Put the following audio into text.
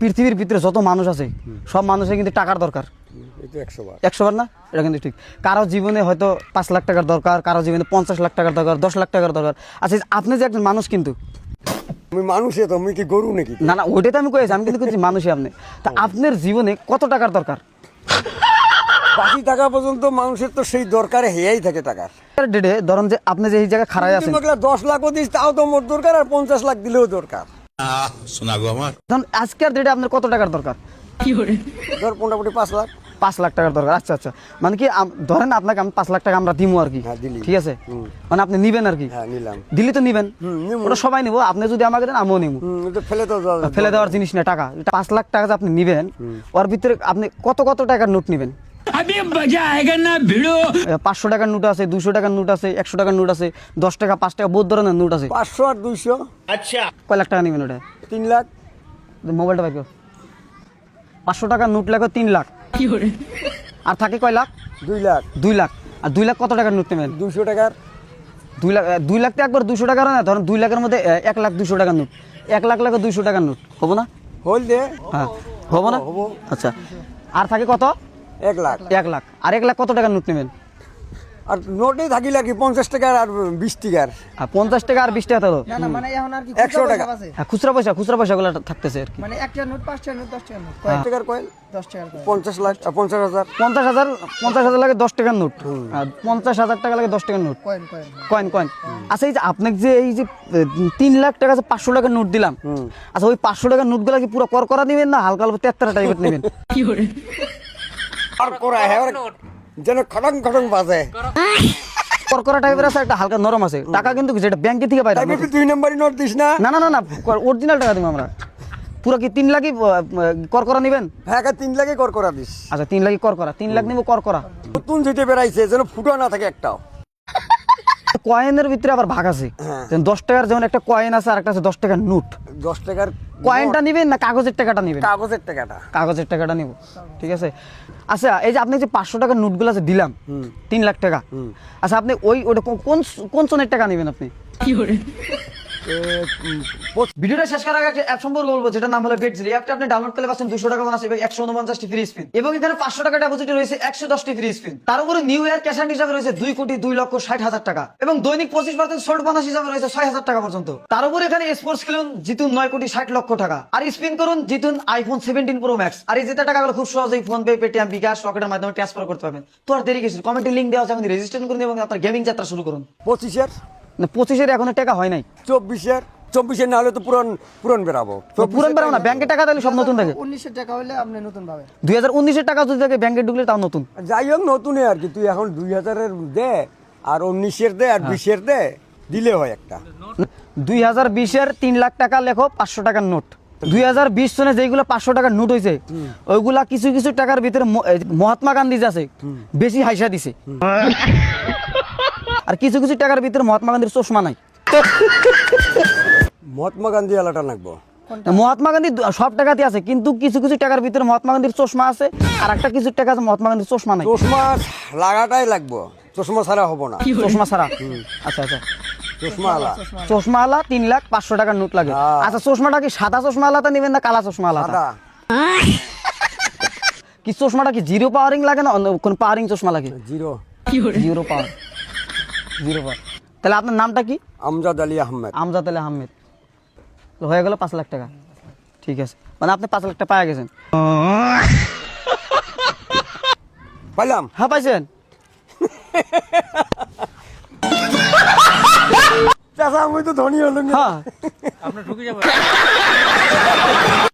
পৃথিবীর ভিতরে যত মানুষ আছে সব মানুষের কিন্তু টাকার দরকার। 100 বার না, এটা কিন্তু ঠিক। কারো জীবনে হয়তো 5 লাখ টাকার দরকার, কারো জীবনে 50 লাখ টাকার দরকার, 10 লাখ টাকার দরকার। আচ্ছা আপনি যে একজন মানুষ কিন্তু আমি মানুষে তো আমি কি গরু নাকি? না না, ওইটাই তো আমি কয়েছি, আমি কিন্তু মানুষই আপনি। তা আপনার জীবনে কত টাকার দরকার? বাকি টাকা পর্যন্ত মানুষের তো সেই দরকার হেয়াই থাকে টাকার। ডেটে ধরুন যে আপনি যে এই জায়গায় খাড়াই আছেন, 10 লাখও দিস তাও তো মোট দরকার, আর 50 লাখ দিলেও দরকার। শোনাগো আমার ধরুন আজকের ডেটে আপনার কত টাকার দরকার? ধর মোটামুটি 5 লাখ। 5 লাখ টাকার দরকার। আচ্ছা আচ্ছা, মানে কি ধরেন আপনাকে আমি 5 লাখ টাকা আমরা দিব আর কি, হ্যাঁ, দিলি। ঠিক আছে? মানে আপনি নিবেন আর কি? হ্যাঁ, নিলাম। দিলি তো নিবেন, নিবো। ওটা সবাই নিবো। আপনি যদি আমাকে দেন আমিও নিবো। এটা ফেলে তো ফেলে দেওয়ার জিনিস না টাকা। 5 লাখ টাকা যে আপনি নিবেন, ওর ভিতরে আপনি কত কত টাকার নোট নিবেন? 500 টাকার নোট আছে, 200 টাকার নোট আছে, 100 টাকার নোট আছে, 10 টাকা, 5 টাকা, বহুত ধরনের নোট আছে। 500 আর 200। কয় লাখ টাকা নিবেন ওটা? 3 লাখ। মোবাইলটা বাইর কর। 500 টাকার নোট লাগবে 3 লাখ, আর থাকে কয় লাখ? 2 লাখ। 2 লাখ। আর 2 লাখ কত টাকার নোট নেবেন? 200 টাকার। 2 লাখ তো একবার 200 টাকার না, ধরেন 2 লাখের মধ্যে 1 লাখ 200 টাকার নোট, 1 লাখ লাগে 200 টাকার নোট, হবো না? হল দে। হ্যাঁ হবো না? হবো। আচ্ছা, আর থাকে কত? 1 লাখ। 1 লাখ। আর 1 লাখ কত টাকার নোট নেবেন? আর নোটেই থাকিল আর কি 50 টাকার আর 20 টাকার। আর 50 টাকা আর 20 টাকা তো মানে এখন আর কি 100 টাকা। খুচরা পয়সাগুলো থাকতেছে আর কি। মানে একটা নোট 5 টাকার নোট 10 টাকার নোট কয় টাকার কয়েল? 10 টাকার করে। 50 লাখ 50,000। 50,000 লাগে 10 টাকার নোট, আর 50,000 টাকা লাগে 10 টাকার নোট। Coin coin. আচ্ছা এই যে আপনাকে যে এই যে 3 লাখ টাকা 500 টাকার নোট দিলাম, আচ্ছা ওই 500 টাকার নোটগুলো কি পুরো করা নেবেন না হালকা হালকা তেত্তারা টাইপের নেবেন? আর করা হ্যাঁ যেন খড়ং খড়ং বাজে। করা টাইপের আছে, একটা হালকা নরম আছে। টাকা কিন্তু যেটা ব্যাংকে থেকে পাই তাই কি 2 নম্বরই নোট দিস না? না না না না, অরিজিনাল টাকা দিব আমরা। পুরো কি 3 লাখই করা নেবেন? হ্যাঁ 3 লাখে করা দিস। আচ্ছা 3 লাখই করা, 3 লাখ নিব করা। নতুন যেতে বেড়াইছে যেন ফুটো না থাকে একটাও। কয়েনের ভিতরে আবার ভাগ আছে। হ্যাঁ। 10 টাকার যেমন একটা কয়েন আছে, আর একটা আছে 10 টাকার নোট। 10 টাকার কয়েনটা নিবেন না কাগজের টাকাটা নিবেন? কাগজের টাকাটা। কাগজের টাকাটা নিব, ঠিক আছে? আচ্ছা এই যে আপনি যে 500 টাকার নোটগুলো আছে দিলাম 3 লাখ টাকা, আচ্ছা আপনি ওটা কোন সনের টাকা নেবেন আপনি? ভিডিওটা শেষ করার আগে একটা অ্যাপ সম্পর্কে বলবো, যেটা নাম হলো বেটস। এই অ্যাপটা আপনি ডাউনলোড করলে পাচ্ছেন 200 টাকা বোনাস এবং 149টি ফ্রি স্পিন, এবং এখানে 500 টাকা ডিপোজিটে রয়েছে 110টি ফ্রি স্পিন। তার উপরে নিউ ইয়ার ক্যাশ আউট হিসাবে রয়েছে 2,02,60,000 টাকা, এবং দৈনিক 25% শর্ট বোনাস হিসাবে রয়েছে 6,000 টাকা পর্যন্ত। তার উপরে এখানে স্পোর্টস খেলুন, জিতুন 9,60,00,000 টাকা, আর স্পিন করুন, জিতুন আইফোন 17 প্রো ম্যাক্স। আর এই জেতা টাকাগুলো খুব সহজেই ফোন পে, পেটিএম, বিকাশ, রকেটের মাধ্যমে ট্রান্সফার করতে পারবেন। তো আর দেরি কিছু, কমেন্টে লিংক দেওয়া আছে, এখন রেজিস্ট্রেশন করুন এবং আপনার গেমিং যাত্রা শুরু করুন। 25-এর না 25-এর এখনো টাকা হয় নাই। 24-এর না হলে তো পুরন বেরাবো। পুরান বেড়াবো না, ব্যাংকে টাকা দিলে সব নতুন থাকে। 1900 টাকা হলে আপনি নতুন পাবেন। 2019-এর টাকা যদি থাকে ব্যাংকে ঢুকলে তাও নতুন। যাই হোক নতুনই আর কি, তুই এখন 2000-এর দে আর 19-এর দে আর 20-এর দে, দিলে হয় একটা। 2020-এর 3 লাখ টাকা লেখো 500 টাকার নোট। 2020 সনে যেগুলো 500 টাকার নোট হয়েছে, ওইগুলা কিছু কিছু টাকার ভিতরে মহাত্মা গান্ধী যে আছে বেশি হাইসা দিছে, আর কিছু কিছু টাকার ভিতরে মহাত্মা গান্ধীর চশমা নাই। মহাত্মা গান্ধী আলাটা লাগবো। মহাত্মা গান্ধী সব টাকাতে আছে, কিন্তু কিছু কিছু টাকার ভিতরে মহাত্মা গান্ধীর চশমা আছে, আর একটা কিছু টাকা আছে মহাত্মা গান্ধীর চশমা নাই। চশমা লাগাটাই লাগবো, চশমা ছাড়া হবো না। চশমা ছাড়া? আচ্ছা আচ্ছা, চশমা আলা। চশমা আলা 3 লাখ 500 টাকার নোট লাগে। আচ্ছা চশমাটা কি সাদা চশমা আলাদা নেবেন না কালা চশমা আলাদা? দাদা কি চশমাটা কি জিরো পাওয়ারিং লাগে না কোন পাওয়ারিং চশমা লাগে? জিরো। জিরো পাওয়ার। তাহলে আপনার নামটা কি? আমজাদ আলী আহমেদ। আমজাদ আলী আহমেদ। হয়ে গেল 5 লাখ টাকা, ঠিক আছে? মানে আপনি 5 লাখ টাকা পাওয়া গেছেন। পাইলাম। হ্যাঁ পাইছেন। চাচা আমি তো ধনী হলাম। হ্যাঁ